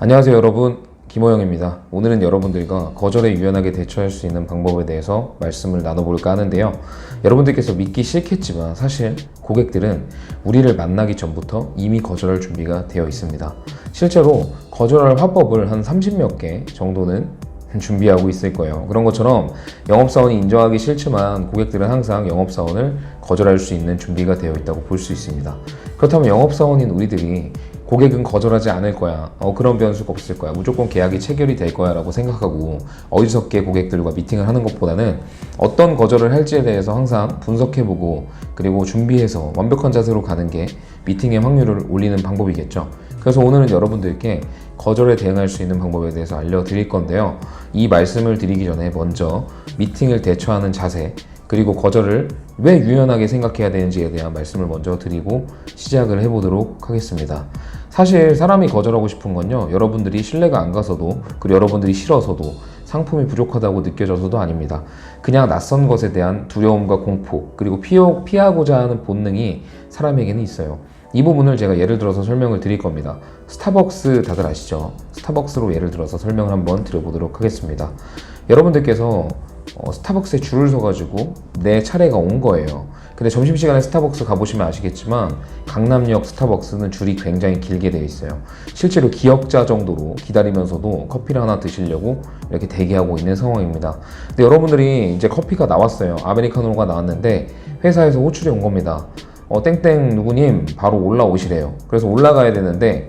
안녕하세요 여러분, 김호영입니다. 오늘은 여러분들과 거절에 유연하게 대처할 수 있는 방법에 대해서 말씀을 나눠볼까 하는데요. 여러분들께서 믿기 싫겠지만 사실 고객들은 우리를 만나기 전부터 이미 거절할 준비가 되어 있습니다. 실제로 거절할 화법을 한 30몇 개 정도는 준비하고 있을 거예요. 그런 것처럼 영업사원이 인정하기 싫지만 고객들은 항상 영업사원을 거절할 수 있는 준비가 되어 있다고 볼 수 있습니다. 그렇다면 영업사원인 우리들이 고객은 거절하지 않을 거야, 그런 변수가 없을 거야, 무조건 계약이 체결이 될 거야 라고 생각하고 어리석게 고객들과 미팅을 하는 것보다는 어떤 거절을 할지에 대해서 항상 분석해보고 그리고 준비해서 완벽한 자세로 가는 게 미팅의 확률을 올리는 방법이겠죠. 그래서 오늘은 여러분들께 거절에 대응할 수 있는 방법에 대해서 알려드릴 건데요. 이 말씀을 드리기 전에 먼저 미팅을 대처하는 자세, 그리고 거절을 왜 유연하게 생각해야 되는지에 대한 말씀을 먼저 드리고 시작을 해보도록 하겠습니다. 사실 사람이 거절하고 싶은 건요, 여러분들이 신뢰가 안 가서도, 그리고 여러분들이 싫어서도, 상품이 부족하다고 느껴져서도 아닙니다. 그냥 낯선 것에 대한 두려움과 공포, 그리고 피하고자 하는 본능이 사람에게는 있어요. 이 부분을 제가 예를 들어서 설명을 드릴 겁니다. 스타벅스 다들 아시죠? 스타벅스로 예를 들어서 설명을 한번 드려보도록 하겠습니다. 여러분들께서 스타벅스에 줄을 서가지고 내 차례가 온 거예요. 근데 점심시간에 스타벅스 가보시면 아시겠지만 강남역 스타벅스는 줄이 굉장히 길게 되어 있어요. 실제로 기역자 정도로 기다리면서도 커피를 하나 드시려고 이렇게 대기하고 있는 상황입니다. 근데 여러분들이 이제 커피가 나왔어요. 아메리카노가 나왔는데 회사에서 호출이 온 겁니다. 땡땡 누구님 바로 올라오시래요. 그래서 올라가야 되는데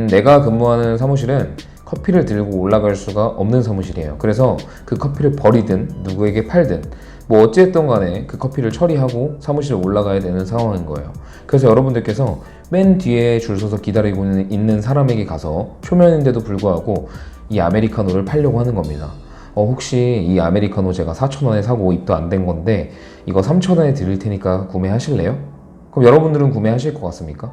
내가 근무하는 사무실은 커피를 들고 올라갈 수가 없는 사무실이에요. 그래서 그 커피를 버리든 누구에게 팔든 뭐 어찌됐든 간에 그 커피를 처리하고 사무실에 올라가야 되는 상황인 거예요. 그래서 여러분들께서 맨 뒤에 줄 서서 기다리고 있는 사람에게 가서 초면인데도 불구하고 이 아메리카노를 팔려고 하는 겁니다. 혹시 이 아메리카노 제가 4,000원에 사고 입도 안 된 건데 이거 3,000원에 드릴 테니까 구매하실래요? 그럼 여러분들은 구매하실 것 같습니까?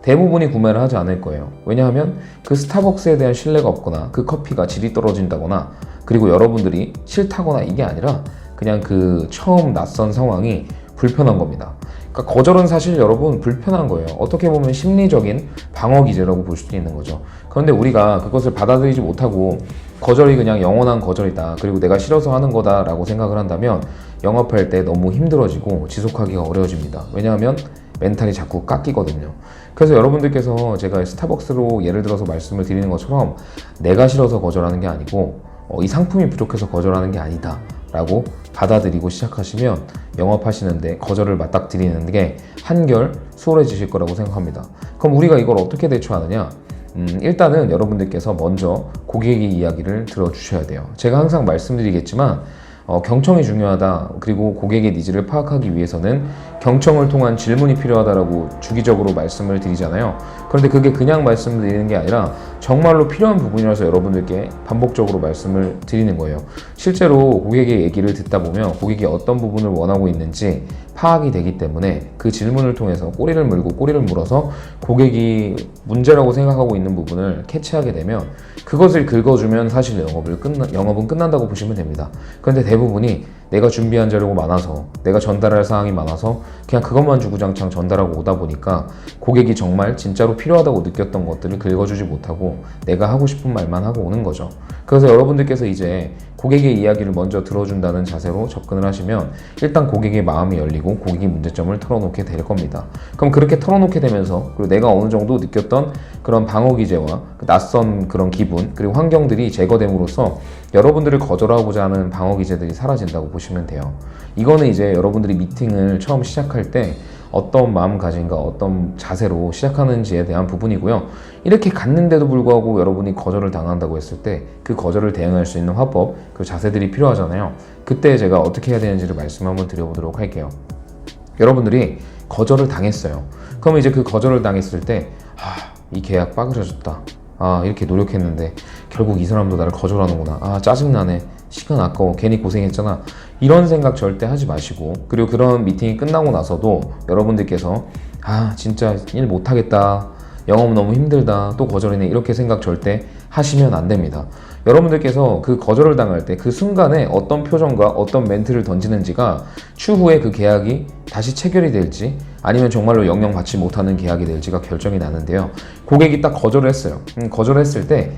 대부분이 구매를 하지 않을 거예요. 왜냐하면 그 스타벅스에 대한 신뢰가 없거나 그 커피가 질이 떨어진다거나 그리고 여러분들이 싫다거나 이게 아니라 그냥 그 처음 낯선 상황이 불편한 겁니다. 그러니까 거절은 사실 여러분 불편한 거예요. 어떻게 보면 심리적인 방어 기제라고 볼 수도 있는 거죠. 그런데 우리가 그것을 받아들이지 못하고 거절이 그냥 영원한 거절이다, 그리고 내가 싫어서 하는 거다 라고 생각을 한다면 영업할 때 너무 힘들어지고 지속하기가 어려워집니다. 왜냐하면 멘탈이 자꾸 깎이거든요. 그래서 여러분들께서 제가 스타벅스로 예를 들어서 말씀을 드리는 것처럼 내가 싫어서 거절하는 게 아니고 이 상품이 부족해서 거절하는 게 아니다 라고 받아들이고 시작하시면 영업하시는데 거절을 맞닥뜨리는 게 한결 수월해지실 거라고 생각합니다. 그럼 우리가 이걸 어떻게 대처하느냐? 일단은 여러분들께서 먼저 고객의 이야기를 들어주셔야 돼요. 제가 항상 말씀드리겠지만 경청이 중요하다, 그리고 고객의 니즈를 파악하기 위해서는 경청을 통한 질문이 필요하다라고 주기적으로 말씀을 드리잖아요. 그런데 그게 그냥 말씀을 드리는 게 아니라 정말로 필요한 부분이라서 여러분들께 반복적으로 말씀을 드리는 거예요. 실제로 고객의 얘기를 듣다 보면 고객이 어떤 부분을 원하고 있는지 파악이 되기 때문에 그 질문을 통해서 꼬리를 물어서 고객이 문제라고 생각하고 있는 부분을 캐치하게 되면 그것을 긁어주면 사실 영업은 끝난다고 보시면 됩니다. 그런데 대부분이 내가 준비한 자료가 많아서, 내가 전달할 사항이 많아서 그냥 그것만 주구장창 전달하고 오다 보니까 고객이 정말 진짜로 필요하다고 느꼈던 것들을 긁어주지 못하고 내가 하고 싶은 말만 하고 오는 거죠. 그래서 여러분들께서 이제 고객의 이야기를 먼저 들어준다는 자세로 접근을 하시면 일단 고객의 마음이 열리고 고객이 문제점을 털어놓게 될 겁니다. 그럼 그렇게 털어놓게 되면서 그리고 내가 어느 정도 느꼈던 그런 방어 기제와 낯선 그런 기분 그리고 환경들이 제거됨으로써 여러분들을 거절하고자 하는 방어 기제들이 사라진다고 보시면 돼요. 이거는 이제 여러분들이 미팅을 처음 시작할 때 어떤 마음가짐과 어떤 자세로 시작하는지에 대한 부분이고요. 이렇게 갔는데도 불구하고 여러분이 거절을 당한다고 했을 때 그 거절을 대응할 수 있는 화법, 그 자세들이 필요하잖아요. 그때 제가 어떻게 해야 되는지를 말씀 한번 드려보도록 할게요. 여러분들이 거절을 당했어요. 그럼 이제 그 거절을 당했을 때 이 계약 빠그려졌다, 이렇게 노력했는데 결국 이 사람도 나를 거절하는구나, 짜증나네, 시간 아까워, 괜히 고생했잖아, 이런 생각 절대 하지 마시고, 그리고 그런 미팅이 끝나고 나서도 여러분들께서 진짜 일 못하겠다, 영업 너무 힘들다, 또 거절이네, 이렇게 생각 절대 하시면 안 됩니다. 여러분들께서 그 거절을 당할 때 그 순간에 어떤 표정과 어떤 멘트를 던지는지가 추후에 그 계약이 다시 체결이 될지 아니면 정말로 영영 받지 못하는 계약이 될지가 결정이 나는데요. 고객이 딱 거절을 했어요. 거절을 했을 때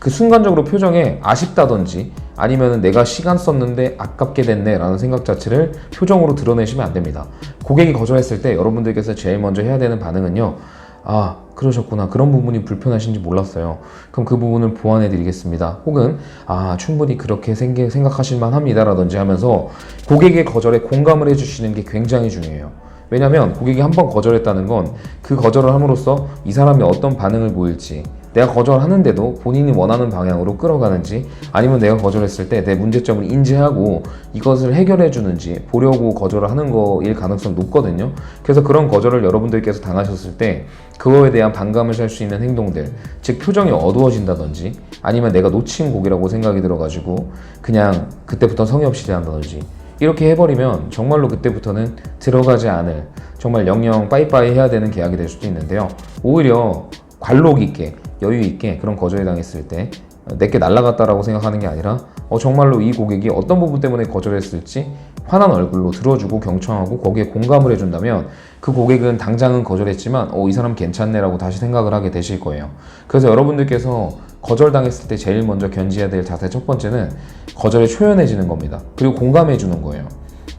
그 순간적으로 표정에 아쉽다든지 아니면 내가 시간 썼는데 아깝게 됐네 라는 생각 자체를 표정으로 드러내시면 안 됩니다. 고객이 거절했을 때 여러분들께서 제일 먼저 해야 되는 반응은요, 아 그러셨구나, 그런 부분이 불편하신지 몰랐어요, 그럼 그 부분을 보완해 드리겠습니다, 혹은 아 충분히 그렇게 생각하실 만합니다 라든지 하면서 고객의 거절에 공감을 해주시는 게 굉장히 중요해요. 왜냐면 고객이 한 번 거절했다는 건 그 거절을 함으로써 이 사람이 어떤 반응을 보일지, 내가 거절하는데도 본인이 원하는 방향으로 끌어가는지, 아니면 내가 거절했을 때 내 문제점을 인지하고 이것을 해결해 주는지 보려고 거절을 하는 거일 가능성이 높거든요. 그래서 그런 거절을 여러분들께서 당하셨을 때 그거에 대한 반감을 살 수 있는 행동들, 즉 표정이 어두워진다든지 아니면 내가 놓친 곡이라고 생각이 들어가지고 그냥 그때부터 성의 없이 대한다든지 이렇게 해버리면 정말로 그때부터는 들어가지 않을, 정말 영영 빠이빠이 해야 되는 계약이 될 수도 있는데요. 오히려 관록 있게 여유 있게 그런 거절이 당했을 때 내게 날라갔다라고 생각하는 게 아니라 정말로 이 고객이 어떤 부분 때문에 거절했을지 환한 얼굴로 들어주고 경청하고 거기에 공감을 해준다면 그 고객은 당장은 거절했지만 이 사람 괜찮네 라고 다시 생각을 하게 되실 거예요. 그래서 여러분들께서 거절당했을 때 제일 먼저 견지해야 될 자세 첫 번째는 거절에 초연해지는 겁니다. 그리고 공감해 주는 거예요.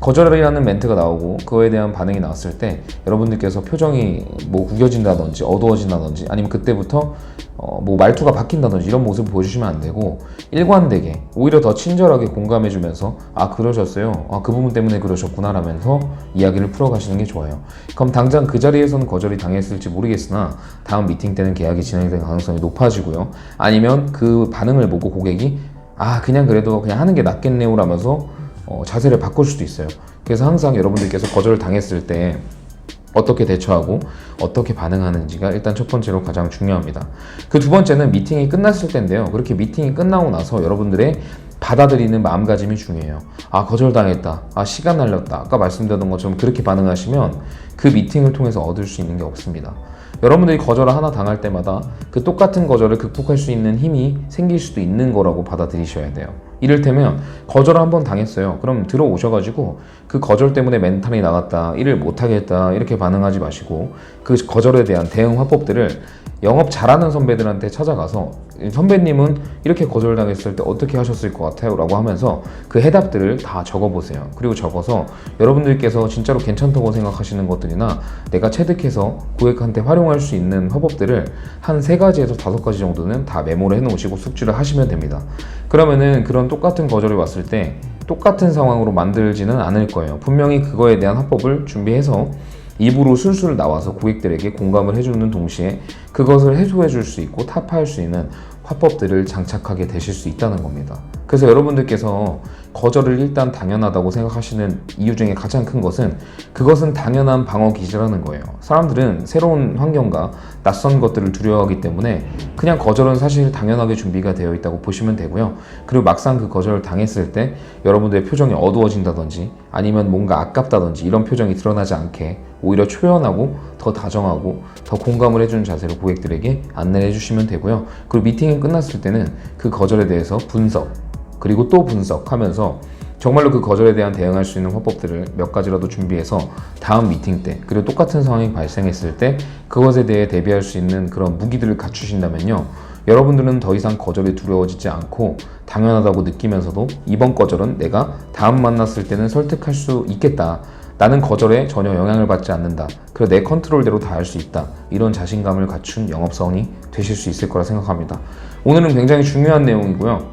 거절이라는 멘트가 나오고 그거에 대한 반응이 나왔을 때 여러분들께서 표정이 뭐 구겨진다든지 어두워진다든지 아니면 그때부터 뭐 말투가 바뀐다든지 이런 모습을 보여주시면 안 되고, 일관되게 오히려 더 친절하게 공감해 주면서 아 그러셨어요, 그 부분 때문에 그러셨구나 라면서 이야기를 풀어가시는 게 좋아요. 그럼 당장 그 자리에서는 거절이 당했을지 모르겠으나 다음 미팅 때는 계약이 진행될 가능성이 높아지고요. 아니면 그 반응을 보고 고객이 그냥 그래도 그냥 하는 게 낫겠네요 라면서 자세를 바꿀 수도 있어요. 그래서 항상 여러분들께서 거절을 당했을 때 어떻게 대처하고 어떻게 반응하는지가 일단 첫 번째로 가장 중요합니다. 그 두 번째는 미팅이 끝났을 때인데요. 그렇게 미팅이 끝나고 나서 여러분들의 받아들이는 마음가짐이 중요해요. 거절당했다, 시간 날렸다, 아까 말씀드렸던 것처럼 그렇게 반응하시면 그 미팅을 통해서 얻을 수 있는 게 없습니다. 여러분들이 거절을 하나 당할 때마다 그 똑같은 거절을 극복할 수 있는 힘이 생길 수도 있는 거라고 받아들이셔야 돼요. 이를테면 거절을 한번 당했어요. 그럼 들어오셔가지고 그 거절 때문에 멘탈이 나갔다, 일을 못하겠다 이렇게 반응하지 마시고 그 거절에 대한 대응 화법들을 영업 잘하는 선배들한테 찾아가서 선배님은 이렇게 거절당했을 때 어떻게 하셨을 것 같아요? 라고 하면서 그 해답들을 다 적어보세요. 그리고 적어서 여러분들께서 진짜로 괜찮다고 생각하시는 것들이나 내가 체득해서 고객한테 활용할 수 있는 화법들을 한 3가지에서 5가지 정도는 다 메모를 해놓으시고 숙지를 하시면 됩니다. 그러면은 그런 똑같은 거절이 왔을 때 똑같은 상황으로 만들지는 않을 거예요. 분명히 그거에 대한 화법을 준비해서 입으로 술술 나와서 고객들에게 공감을 해주는 동시에 그것을 해소해 줄 수 있고 타파할 수 있는 화법들을 장착하게 되실 수 있다는 겁니다. 그래서 여러분들께서 거절을 일단 당연하다고 생각하시는 이유 중에 가장 큰 것은 그것은 당연한 방어 기제라는 거예요. 사람들은 새로운 환경과 낯선 것들을 두려워하기 때문에 그냥 거절은 사실 당연하게 준비가 되어 있다고 보시면 되고요. 그리고 막상 그 거절을 당했을 때 여러분들의 표정이 어두워진다든지 아니면 뭔가 아깝다든지 이런 표정이 드러나지 않게 오히려 초연하고 더 다정하고 더 공감을 해주는 자세로 고객들에게 안내를 해주시면 되고요. 그리고 미팅이 끝났을 때는 그 거절에 대해서 분석 그리고 또 분석하면서 정말로 그 거절에 대한 대응할 수 있는 화법들을 몇 가지라도 준비해서 다음 미팅 때 그리고 똑같은 상황이 발생했을 때 그것에 대해 대비할 수 있는 그런 무기들을 갖추신다면요, 여러분들은 더 이상 거절이 두려워지지 않고 당연하다고 느끼면서도 이번 거절은 내가 다음 만났을 때는 설득할 수 있겠다, 나는 거절에 전혀 영향을 받지 않는다, 그리고 내 컨트롤대로 다 할 수 있다, 이런 자신감을 갖춘 영업사원이 되실 수 있을 거라 생각합니다. 오늘은 굉장히 중요한 내용이고요.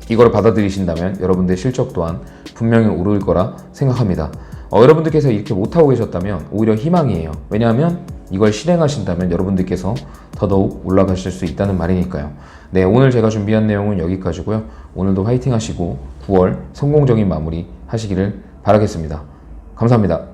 이걸 받아들이신다면 여러분들의 실적 또한 분명히 오를 거라 생각합니다. 여러분들께서 이렇게 못하고 계셨다면 오히려 희망이에요. 왜냐하면 이걸 실행하신다면 여러분들께서 더더욱 올라가실 수 있다는 말이니까요. 네, 오늘 제가 준비한 내용은 여기까지고요. 오늘도 화이팅 하시고 9월 성공적인 마무리 하시기를 바라겠습니다. 감사합니다.